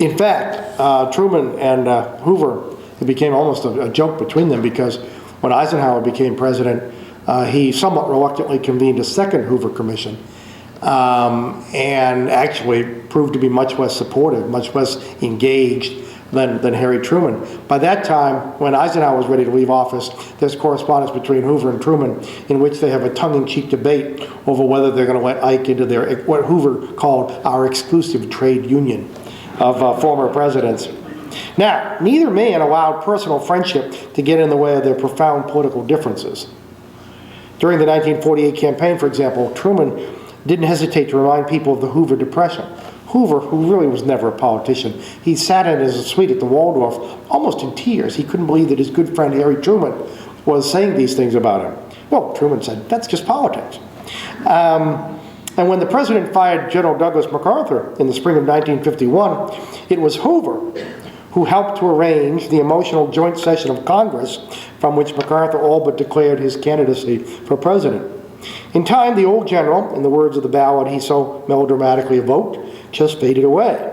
In fact, Truman and Hoover, it became almost a joke between them, because when Eisenhower became president, he somewhat reluctantly convened a second Hoover Commission, and actually proved to be much less supportive, much less engaged than Harry Truman. By that time, when Eisenhower was ready to leave office, there's correspondence between Hoover and Truman in which they have a tongue-in-cheek debate over whether they're going to let Ike into their, what Hoover called our exclusive trade union of former presidents. Now, neither man allowed personal friendship to get in the way of their profound political differences. During the 1948 campaign, for example, Truman didn't hesitate to remind people of the Hoover Depression. Hoover, who really was never a politician, he sat in his suite at the Waldorf almost in tears. He couldn't believe that his good friend Harry Truman was saying these things about him. Well, Truman said, that's just politics. And when the president fired General Douglas MacArthur in the spring of 1951, it was Hoover who helped to arrange the emotional joint session of Congress from which MacArthur all but declared his candidacy for president. In time, the old general, in the words of the ballad he so melodramatically evoked, just faded away.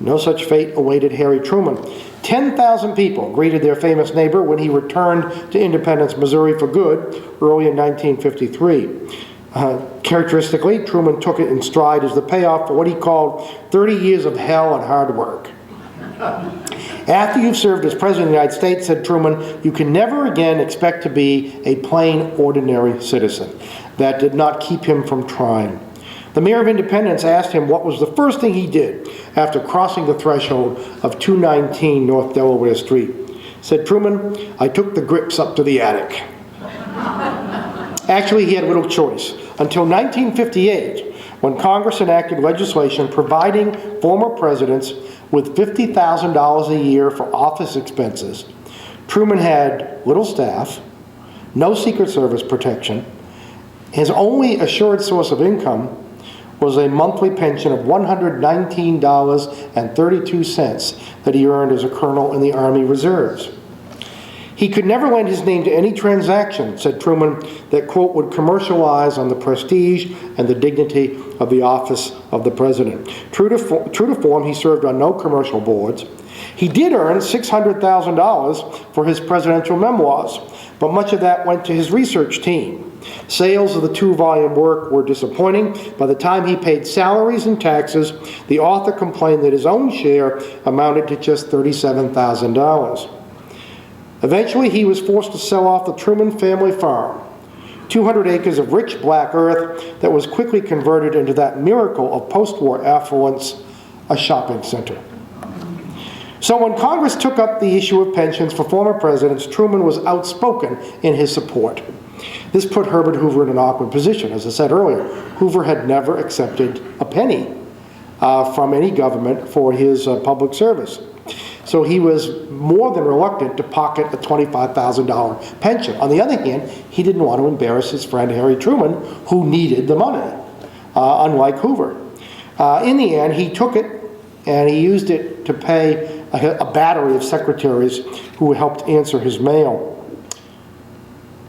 No such fate awaited Harry Truman. 10,000 people greeted their famous neighbor when he returned to Independence, Missouri for good early in 1953. Characteristically, Truman took it in stride as the payoff for what he called 30 years of hell and hard work. After you've served as President of the United States, said Truman, you can never again expect to be a plain, ordinary citizen. That did not keep him from trying. The mayor of Independence asked him what was the first thing he did after crossing the threshold of 219 North Delaware Street. Said Truman, I took the grips up to the attic. Actually, he had little choice. Until 1958, when Congress enacted legislation providing former presidents with $50,000 a year for office expenses, Truman had little staff, no Secret Service protection. His only assured source of income was a monthly pension of $119.32 that he earned as a colonel in the Army Reserves. He could never lend his name to any transaction, said Truman, that, quote, would commercialize on the prestige and the dignity of the office of the president. True to form, he served on no commercial boards. He did earn $600,000 for his presidential memoirs, but much of that went to his research team. Sales of the 2-volume work were disappointing. By the time he paid salaries and taxes, the author complained that his own share amounted to just $37,000. Eventually, he was forced to sell off the Truman family farm, 200 acres of rich black earth that was quickly converted into that miracle of post-war affluence, a shopping center. So when Congress took up the issue of pensions for former presidents, Truman was outspoken in his support. This put Herbert Hoover in an awkward position. As I said earlier, Hoover had never accepted a penny from any government for his public service. So he was more than reluctant to pocket a $25,000 pension. On the other hand, he didn't want to embarrass his friend Harry Truman, who needed the money, unlike Hoover. In the end, he took it and he used it to pay a battery of secretaries who helped answer his mail.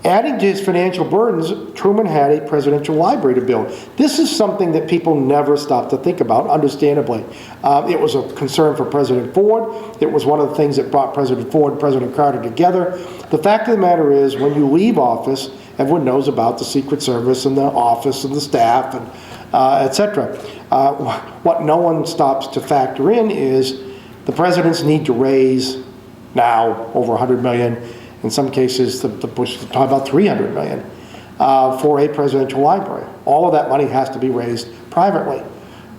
Adding to his financial burdens, Truman had a presidential library to build. This is something that people never stop to think about, understandably. It was a concern for President Ford. It was one of the things that brought President Ford and President Carter together. The fact of the matter is, when you leave office, everyone knows about the Secret Service and the office and the staff, and etc. What no one stops to factor in is the presidents need to raise now over $100 million. In some cases, the Bush talk about $300 million for a presidential library. All of that money has to be raised privately.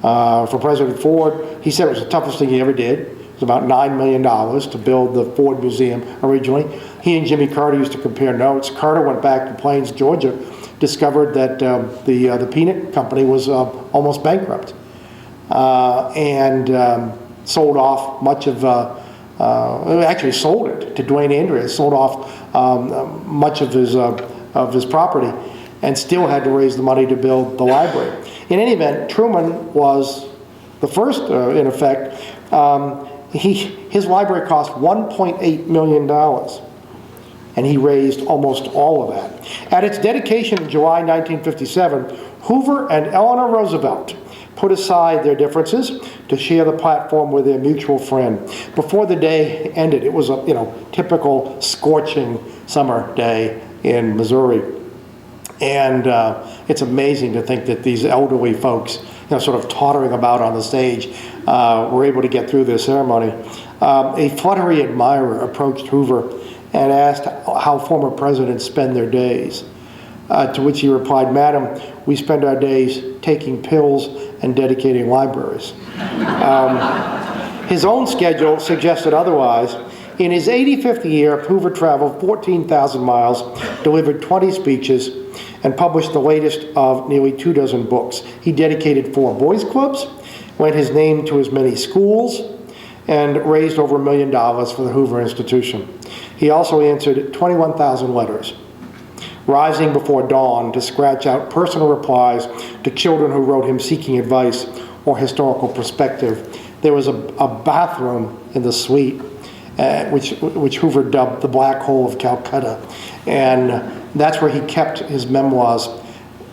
For President Ford, he said it was the toughest thing he ever did. It was about $9 million to build the Ford Museum originally. He and Jimmy Carter used to compare notes. Carter went back to Plains, Georgia, discovered that the peanut company was almost bankrupt, and sold off much of actually sold it to Dwayne Andreas, sold off much of his property, and still had to raise the money to build the library. In any event, Truman was the first, in effect. His library cost $1.8 million, and he raised almost all of that. At its dedication in July 1957, Hoover and Eleanor Roosevelt put aside their differences to share the platform with their mutual friend. Before the day ended, it was a typical scorching summer day in Missouri. And it's amazing to think that these elderly folks, sort of tottering about on the stage, were able to get through their ceremony. A fluttery admirer approached Hoover and asked how former presidents spend their days. To which he replied, "Madam, we spend our days taking pills and dedicating libraries." His own schedule suggested otherwise. In his 85th year, Hoover traveled 14,000 miles, delivered 20 speeches, and published the latest of nearly 24 books. He dedicated 4 boys' clubs, lent his name to as many schools, and raised over $1 million for the Hoover Institution. He also answered 21,000 letters, rising before dawn to scratch out personal replies to children who wrote him seeking advice or historical perspective. There was a bathroom in the suite, which Hoover dubbed the Black Hole of Calcutta. And that's where he kept his memoirs,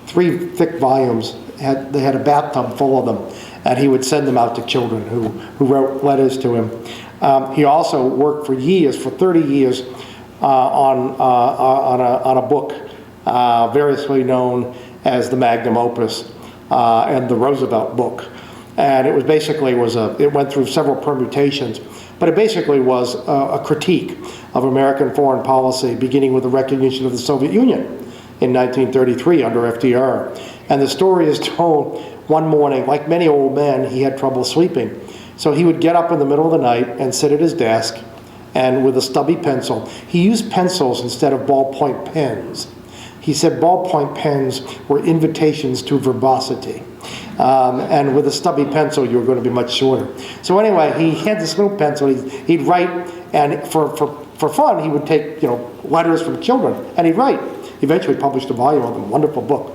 3 thick volumes. They had a bathtub full of them, and he would send them out to children who wrote letters to him. He also worked for 30 years, on a book variously known as the Magnum Opus and the Roosevelt book. And it went through several permutations, but it basically was a critique of American foreign policy, beginning with the recognition of the Soviet Union in 1933 under FDR. And the story is told one morning, like many old men, he had trouble sleeping. So he would get up in the middle of the night and sit at his desk, and with a stubby pencil. He used pencils instead of ballpoint pens. He said ballpoint pens were invitations to verbosity. And with a stubby pencil, you were going to be much shorter. So anyway, he had this little pencil. He'd write, and for fun, he would take letters from children, and he'd write. Eventually published a volume of them, a wonderful book.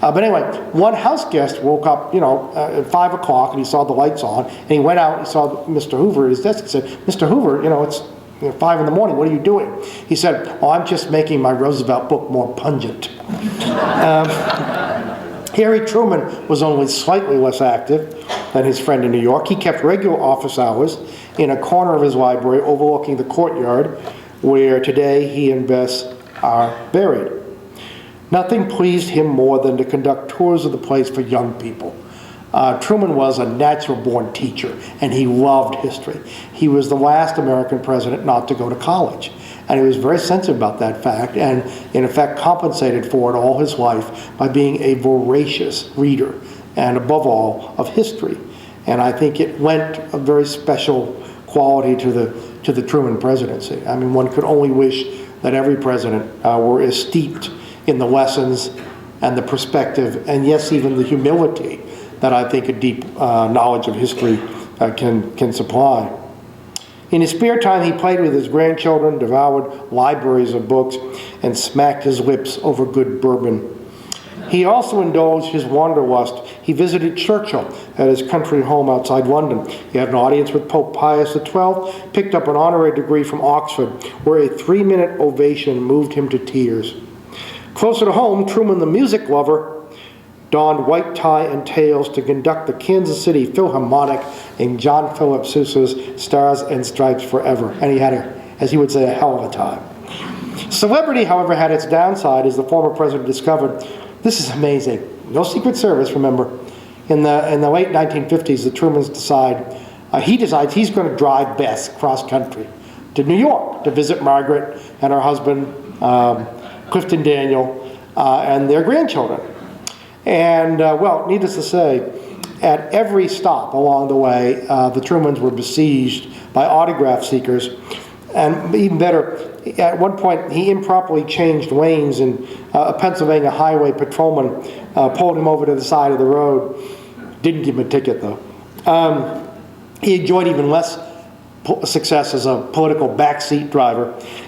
But anyway, one house guest woke up, at 5 o'clock, and he saw the lights on, and he went out and saw Mr. Hoover at his desk and said, "Mr. Hoover, it's 5 in the morning, what are you doing?" He said, "Oh, I'm just making my Roosevelt book more pungent." Harry Truman was only slightly less active than his friend in New York. He kept regular office hours in a corner of his library overlooking the courtyard where today he and Bess are buried. Nothing pleased him more than to conduct tours of the place for young people. Truman was a natural-born teacher, and he loved history. He was the last American president not to go to college, and he was very sensitive about that fact, and in effect compensated for it all his life by being a voracious reader, and above all, of history. And I think it lent a very special quality to the Truman presidency. I mean, one could only wish that every president were as steeped in the lessons and the perspective, and yes, even the humility that I think a deep knowledge of history can supply. In his spare time, he played with his grandchildren, devoured libraries of books, and smacked his lips over good bourbon. He also indulged his wanderlust. He visited Churchill at his country home outside London. He had an audience with Pope Pius XII, picked up an honorary degree from Oxford, where a 3-minute ovation moved him to tears. Closer to home, Truman, the music lover, donned white tie and tails to conduct the Kansas City Philharmonic in John Philip Sousa's Stars and Stripes Forever. And he had, as he would say, a hell of a time. Celebrity, however, had its downside, as the former president discovered. This is amazing. No Secret Service, remember. In the late 1950s, the Trumans he decides he's going to drive Bess cross country to New York to visit Margaret and her husband, Clifton Daniel, and their grandchildren. And, needless to say, at every stop along the way, the Trumans were besieged by autograph seekers. And even better, at one point, he improperly changed lanes, and a Pennsylvania highway patrolman pulled him over to the side of the road. Didn't give him a ticket, though. He enjoyed even less success as a political backseat driver.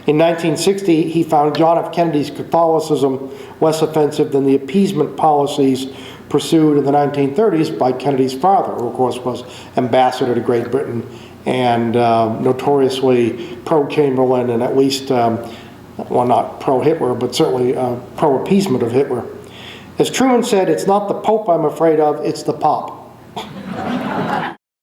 In 1960, he found John F. Kennedy's Catholicism less offensive than the appeasement policies pursued in the 1930s by Kennedy's father, who of course was ambassador to Great Britain and notoriously pro-Chamberlain and at least, not pro-Hitler, but certainly pro-appeasement of Hitler. As Truman said, "It's not the Pope I'm afraid of, it's the Pop."